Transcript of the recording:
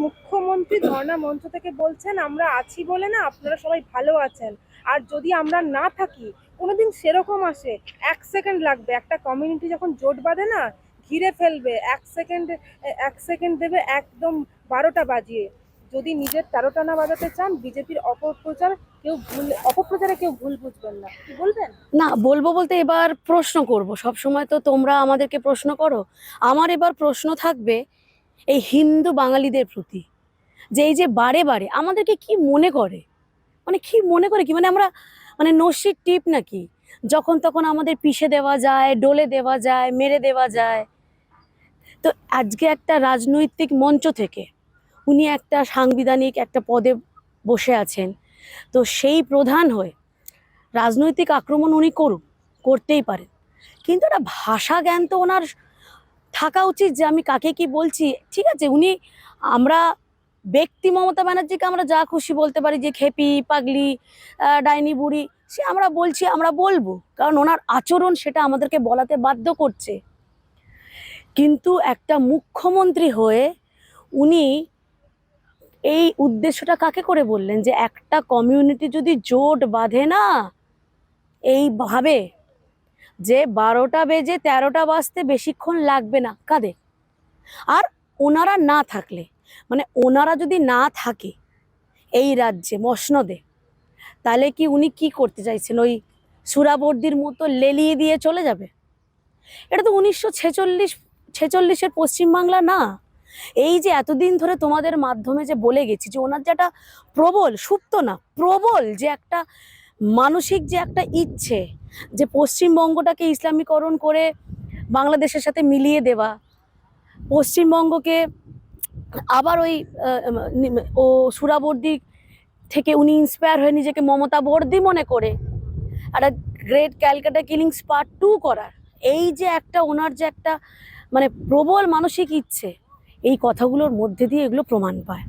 মুখ্যমন্ত্রী ধর্ণা মঞ্চ থেকে বলছেন আমরা আছি বলে না আপনারা সবাই ভালো আছেন, আর যদি আমরা না থাকি কোনোদিন সেরকম আসে 1 সেকেন্ড লাগবে, একটা কমিউনিটি যখন জোট বাঁধে না ঘিরে ফেলবে, 1 সেকেন্ড 1 সেকেন্ড দেবে একদম 12টা বাজিয়ে। যদি নিজের 13টা না বাজাতে চান বিজেপির অপপ্রচারে কেউ ভুল বুঝবেন না, কি বলবেন? না, বলবো বলতে এবার প্রশ্ন করব। সব সময় তো তোমরা আমাদেরকে প্রশ্ন করো। আমার এবার প্রশ্ন থাকবে এই হিন্দু বাঙালিদের প্রতি, যে এই যে বারে বারে আমাদেরকে কি মনে করে, মানে কি মনে করে কি, মানে আমরা মানে নস্যির টিপ নাকি? যখন তখন আমাদের পিষে দেওয়া যায়, ডলে দেওয়া যায়, মেরে দেওয়া যায়। তো আজকে একটা রাজনৈতিক মঞ্চ থেকে উনি একটা সাংবিধানিক একটা পদে বসে আছেন, তো সেই প্রধান হয়ে রাজনৈতিক আক্রমণ উনি করুন, করতেই পারেন, কিন্তু একটা ভাষা জ্ঞান তো ওনার থাকা উচিত যে আমি কাকে কি বলছি। ঠিক আছে, উনি, আমরা ব্যক্তি মমতা ব্যানার্জিকে আমরা যা খুশি বলতে পারি, যে খেপি পাগলি ডাইনি বুড়ি, সে আমরা বলছি, আমরা বলবো, কারণ ওনার আচরণ সেটা আমাদেরকে বলাতে বাধ্য করছে। কিন্তু একটা মুখ্যমন্ত্রী হয়ে উনি এই উদ্দেশ্যটা কাকে করে বললেন, যে একটা কমিউনিটি যদি জোট বাঁধে না এইভাবে, যে 12টা বেজে 13টা বাজতে বেশিক্ষণ লাগবে না কাদের, আর ওনারা না থাকলে, মানে ওনারা যদি না থাকে এই রাজ্যে মসনদে, তাহলে কি উনি কি করতে চাইছেন? ওই সুরাবর্দির মতো লেলিয়ে দিয়ে চলে যাবে? এটা তো 1946-46-এর পশ্চিমবাংলা না। এই যে এতদিন ধরে তোমাদের মাধ্যমে যে বলে গেছি, যে ওনার যে একটা প্রবল, সুপ্ত না প্রবল, যে একটা মানসিক যে একটা ইচ্ছে, যে পশ্চিমবঙ্গটাকে ইসলামীকরণ করে বাংলাদেশের সাথে মিলিয়ে দেওয়া, পশ্চিমবঙ্গকে আবার ওই ও সুরাবর্দি থেকে উনি ইন্সপায়ার হয়ে নিজেকে মমতা বর্দি মনে করে একটা গ্রেট ক্যালকাটা কিলিংস পার্ট 2 করার, এই যে একটা ওনার যে একটা মানে প্রবল মানসিক ইচ্ছে, এই কথাগুলোর মধ্যে দিয়ে এগুলো প্রমাণ পায়।